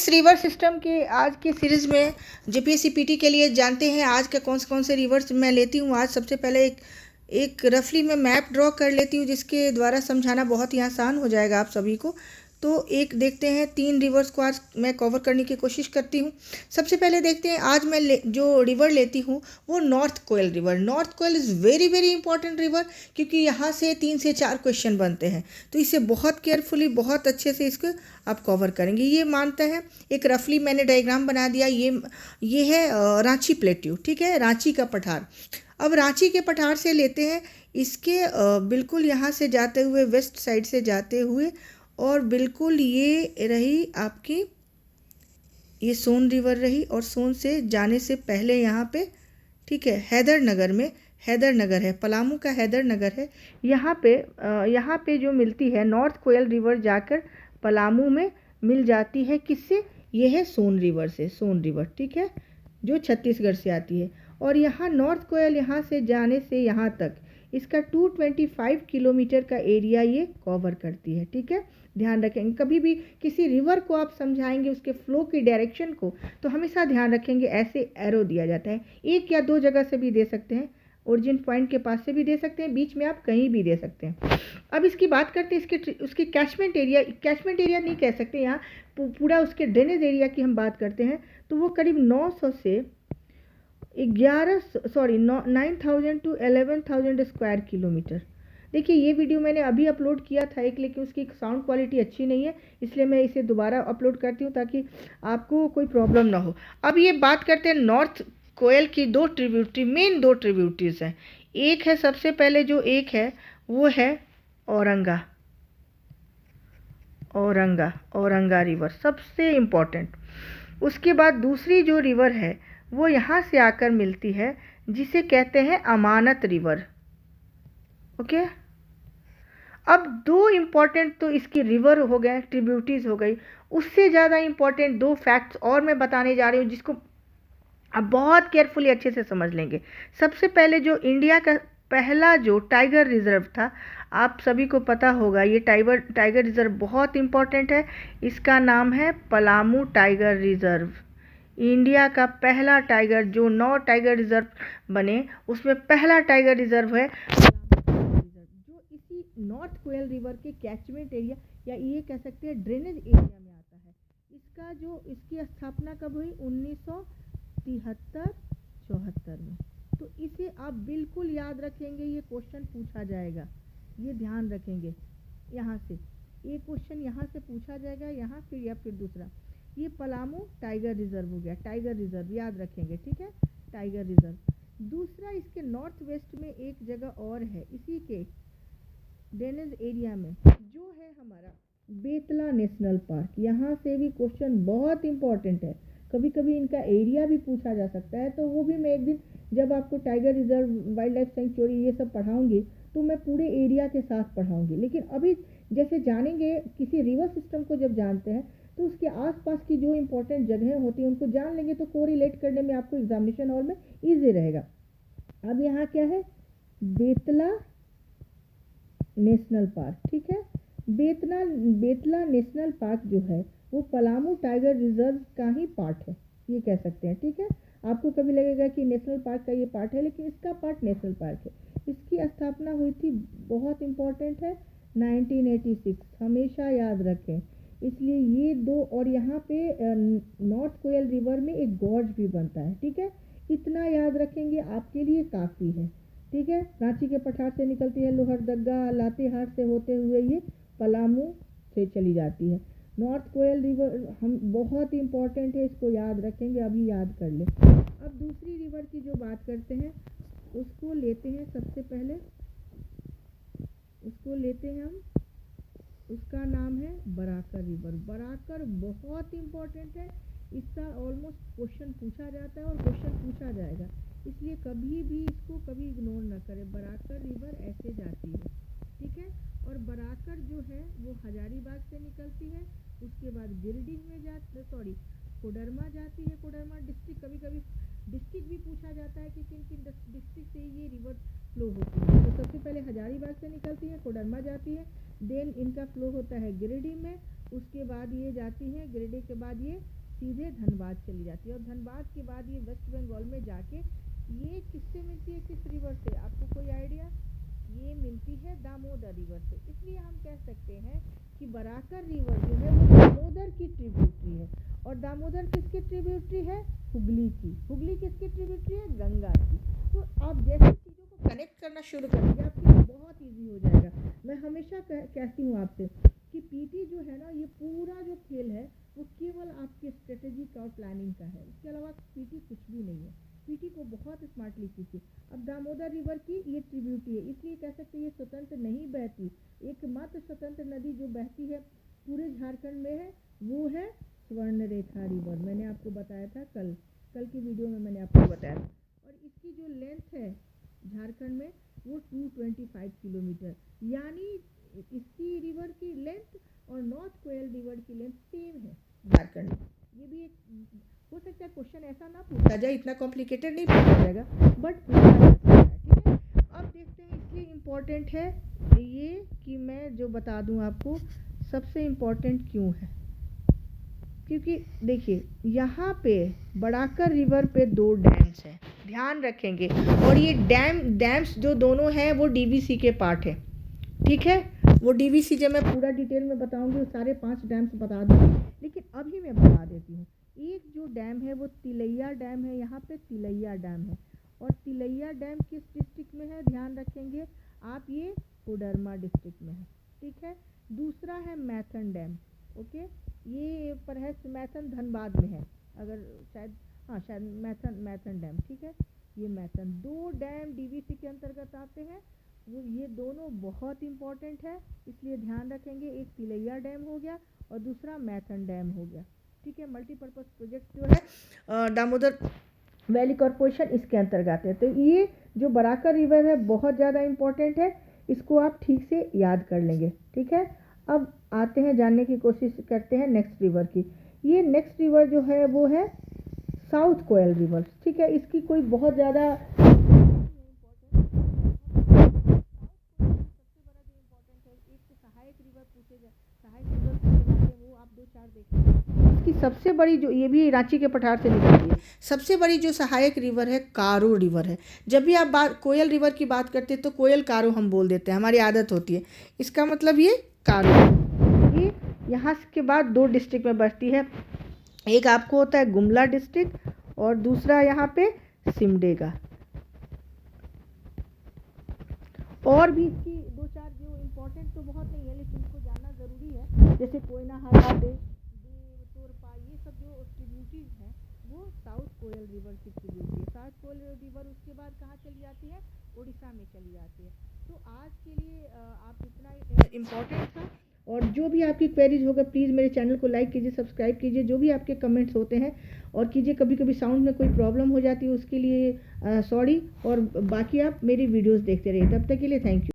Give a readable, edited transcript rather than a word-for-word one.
इस river system के आज की सीरीज़ में जेपीएससी पीटी के लिए जानते हैं आज के कौन से रिवर्स मैं लेती हूँ। आज सबसे पहले एक रफली मैं मैप ड्रॉ कर लेती हूँ जिसके द्वारा समझाना बहुत ही आसान हो जाएगा आप सभी को। तो एक देखते हैं 3 रिवर्स को आज मैं कवर करने की कोशिश करती हूँ। सबसे पहले देखते हैं आज मैं जो रिवर लेती हूँ वो north Koel river. North Koel is very very important river क्योंकि यहाँ से 3 से 4 क्वेश्चन बनते हैं, तो इसे बहुत केयरफुली बहुत अच्छे से इसको आप कवर करेंगे। ये मानता है, एक रफली मैंने डायग्राम बना दिया। ये है रांची प्लेट्यू, ठीक है, रांची का पठार। अब रांची के पठार से लेते हैं इसके बिल्कुल यहाँ से जाते हुए वेस्ट साइड से जाते हुए और बिल्कुल ये रही आपकी ये सोन रिवर रही और सोन से जाने से पहले यहाँ पे, ठीक है, हैदर नगर है, पलामू का हैदर नगर है। यहाँ पे जो मिलती है नॉर्थ कोयल रिवर जाकर पलामू में मिल जाती है। किससे? ये है सोन रिवर से, सोन रिवर, ठीक है, जो छत्तीसगढ़ से आती है। और यहाँ नॉर्थ कोयल यहाँ से जाने से यहाँ तक इसका 225 किलोमीटर का एरिया ये कवर करती है, ठीक है। ध्यान रखेंगे कभी भी किसी रिवर को आप समझाएंगे उसके फ्लो की डायरेक्शन को, तो हमेशा ध्यान रखेंगे ऐसे एरो दिया जाता है। 1 या 2 जगह से भी दे सकते हैं, ओरिजिन पॉइंट के पास से भी दे सकते हैं, बीच में आप कहीं भी दे सकते हैं। अब इसकी बात करते हैं उसकी कैचमेंट एरिया नहीं कह सकते, यहाँ पूरा उसके ड्रेनेज एरिया की हम बात करते हैं तो वो करीब 900 से 9,000 टू 11,000 स्क्वायर किलोमीटर। देखिए ये वीडियो मैंने अभी अपलोड किया था एक, लेकिन उसकी साउंड क्वालिटी अच्छी नहीं है, इसलिए मैं इसे दोबारा अपलोड करती हूँ ताकि आपको कोई प्रॉब्लम ना हो। अब ये बात करते हैं नॉर्थ कोयल की मेन दो ट्रिब्यूटरीज हैं। एक है सबसे पहले जो एक है वो है औरंगा रिवर, सबसे इम्पोर्टेंट। उसके बाद दूसरी जो रिवर है वो यहाँ से आकर मिलती है जिसे कहते हैं अमानत रिवर, ओके। अब 2 इम्पॉर्टेंट तो इसकी रिवर हो गए, ट्रिब्यूटरीज हो गई। उससे ज़्यादा इम्पॉर्टेंट 2 फैक्ट्स और मैं बताने जा रही हूँ जिसको आप बहुत केयरफुली अच्छे से समझ लेंगे। सबसे पहले जो इंडिया का पहला जो टाइगर रिजर्व था, आप सभी को पता होगा, ये टाइगर रिजर्व बहुत इम्पॉर्टेंट है। इसका नाम है पलामू टाइगर रिजर्व। इंडिया का पहला टाइगर, जो 9 टाइगर रिजर्व बने उसमें पहला टाइगर रिजर्व है पलामू टाइगर रिजर्व, जो इसी नॉर्थ कोयल रिवर के कैचमेंट एरिया या ये कह सकते हैं ड्रेनेज एरिया में आता है। इसकी स्थापना कब हुई? 1973-74 में। तो इसे आप बिल्कुल याद रखेंगे, ये क्वेश्चन पूछा जाएगा, ये ध्यान रखेंगे। यहाँ से एक क्वेश्चन यहाँ से पूछा जाएगा, यहाँ फिर या फिर दूसरा। ये पलामू टाइगर रिजर्व हो गया, टाइगर रिजर्व याद रखेंगे, ठीक है, टाइगर रिजर्व। दूसरा इसके नॉर्थ वेस्ट में एक जगह और है इसी के ड्रेनेज एरिया में, जो है हमारा बेतला नेशनल पार्क। यहाँ से भी क्वेश्चन बहुत इंपॉर्टेंट है, कभी कभी इनका एरिया भी पूछा जा सकता है। तो वो भी मैं एक दिन जब आपको tiger reserve, wild life sanctuary ये सब पढ़ाऊंगी तो मैं पूरे एरिया के साथ पढ़ाऊंगी। लेकिन अभी जैसे जानेंगे किसी रिवर सिस्टम को, जब जानते हैं तो उसके आसपास की जो इंपॉर्टेंट जगहें होती हैं उनको जान लेंगे तो कोरिलेट करने में आपको एग्जामिनेशन हॉल में ईजी रहेगा। अब यहाँ क्या है? बेतला नेशनल पार्क, ठीक है। बेतला नेशनल पार्क जो है वो पलामू टाइगर रिजर्व का ही पार्ट है, ये कह सकते हैं, ठीक है। आपको कभी लगेगा कि नेशनल पार्क का ये पार्ट है, लेकिन इसका पार्ट नेशनल पार्क है। इसकी स्थापना हुई थी, बहुत इम्पोर्टेंट है, 1986, हमेशा याद रखें। इसलिए ये 2, और यहाँ पे नॉर्थ कोयल रिवर में एक गॉर्ज भी बनता है, ठीक है। इतना याद रखेंगे आपके लिए काफ़ी है, ठीक है। रांची के पठार से निकलती है, लोहरदगा लातेहार से होते हुए ये पलामू से चली जाती है। नॉर्थ कोयल रिवर हम बहुत इम्पॉर्टेंट है, इसको याद रखेंगे, अभी याद कर ले। अब दूसरी रिवर की जो बात करते हैं उसको लेते हैं, सबसे पहले उसको लेते हैं हम, उसका नाम है बराकर रिवर। बराकर बहुत इम्पॉर्टेंट है, इसका ऑलमोस्ट क्वेश्चन पूछा जाता है और क्वेश्चन पूछा जाएगा, इसलिए कभी भी इसको कभी इग्नोर ना करें। बराकर रिवर ऐसे जाती है, ठीक है। और बराकर जो है वो हजारीबाग से निकलती है, उसके बाद गिरिडीह में कोडरमा जाती है, कोडरमा डिस्ट्रिक्ट। कभी कभी डिस्ट्रिक्ट भी पूछा जाता है कि किन किन डिस्ट्रिक्ट से ये रिवर फ्लो होती है। तो सबसे पहले हजारीबाग से निकलती है, कोडरमा जाती है, देन इनका फ्लो होता है गिरिडीह में, उसके बाद ये जाती है गिरिडीह के बाद ये सीधे धनबाद चली जाती है और धनबाद के बाद ये वेस्ट बंगाल में जाके ये किससे मिलती है, किस रिवर से, आपको कोई आइडिया? ये मिलती है दामोदर रिवर से। इसलिए हम कह सकते हैं कि बराकर रिवर जो है वो दामोदर की ट्रिब्यूटरी है। और दामोदर किसकी ट्रिब्यूटरी है? हुगली की। हुगली किसकी ट्रिब्यूटरी है? गंगा की। तो आप जैसे चीज़ों को कनेक्ट करना शुरू करेंगे आपके लिए बहुत ईजी हो जाएगा। मैं हमेशा कहती हूँ आपसे कि पीटी जो है ना, ये पूरा जो खेल है वो केवल आपके स्ट्रेटेजिक और प्लानिंग का है, इसके अलावा पीटी कुछ भी नहीं है। पीटी को बहुत स्मार्टली कीजिए। अब दामोदर रिवर की ये ट्रिब्यूटरी है, इसलिए कह सकते हैं ये स्वतंत्र नहीं बहती। एकमात्र स्वतंत्र नदी जो बहती है पूरे झारखंड में है वो है स्वर्णरेखा रिवर। मैंने आपको बताया था कल की वीडियो में मैंने आपको बताया था। और इसकी जो लेंथ है झारखंड में वो 225 किलोमीटर, यानी इसकी रिवर की लेंथ और नॉर्थ कोयल रिवर की लेंथ सेम है झारखंड में। ये भी एक हो सकता है क्वेश्चन ऐसा ना पूछा जाए, इतना कॉम्प्लिकेटेड नहीं पूछा जाएगा, बट पूछा जा सकता है। ठीक है, अब देखते हैं इसलिए इम्पोर्टेंट है ये कि मैं जो बता दूं आपको सबसे इम्पोर्टेंट क्यों है, क्योंकि देखिए यहाँ पे बड़ाकर रिवर पे 2 डैम्स हैं, ध्यान रखेंगे। और ये डैम्स जो दोनों हैं वो डीवीसी के पार्ट है। ठीक है, वो डीवीसी जब मैं पूरा डिटेल में बताऊंगी वो सारे 5 डैम्स बता दूंगी, लेकिन अभी मैं बता देती हूँ। एक जो डैम है वो तिलैया डैम है, यहाँ पे तिलैया डैम है। और तिलैया डैम किस डिस्ट्रिक्ट में है, ध्यान रखेंगे आप, ये कोडरमा डिस्ट्रिक्ट में है। ठीक है, दूसरा है मैथन डैम। ओके, ये पर है मैथन धनबाद में है, अगर शायद मैथन डैम। ठीक है, ये मैथन 2 डैम डीवीसी के अंतर्गत आते हैं। वो ये दोनों बहुत इंपॉर्टेंट है, इसलिए ध्यान रखेंगे। एक तिलैया डैम हो गया और दूसरा मैथन डैम हो गया। ठीक है, मल्टीपर्पज़ प्रोजेक्ट जो है दामोदर वैली कॉरपोरेशन इसके अंतर्गत है। तो ये जो बराकर रिवर है बहुत ज़्यादा इम्पोर्टेंट है, इसको आप ठीक से याद कर लेंगे। ठीक है, अब आते हैं जानने की कोशिश करते हैं नेक्स्ट रिवर की। ये नेक्स्ट रिवर जो है वो है साउथ कोयल रिवर। ठीक है, इसकी कोई बहुत ज़्यादा इसकी सबसे बड़ी जो, ये भी रांची के पठार से निकलती है, सबसे बड़ी जो सहायक रिवर है कारो रिवर है। जब भी आप कोयल रिवर की बात करते हैं तो कोयल कारो हम बोल देते हैं, हमारी आदत होती है। इसका मतलब ये कारो, ये यहाँ के बाद 2 डिस्ट्रिक्ट में बसती है। एक आपको होता है गुमला डिस्ट्रिक्ट और दूसरा यहाँ पे सिमडेगा। और भी इसकी 2-4 जो इम्पोर्टेंट तो बहुत नहीं है लेकिन इसको जानना ज़रूरी है, जैसे कोयना हालाडे तोरपा, ये सब जो ट्रिब्यूटरीज हैं वो साउथ कोयल रिवर की ट्रिब्यूटरी है। साउथ कोयल रिवर उसके बाद कहाँ चली जाती है, उड़ीसा में चली जाती है। तो आज के लिए आप इतना इम्पोर्टेंट था। और जो भी आपकी क्वेरीज होगा प्लीज़ मेरे चैनल को लाइक कीजिए, सब्सक्राइब कीजिए। जो भी आपके कमेंट्स होते हैं और कीजिए, कभी कभी साउंड में कोई प्रॉब्लम हो जाती है उसके लिए सॉरी। और बाकी आप मेरी वीडियोस देखते रहिए, तब तक के लिए थैंक यू।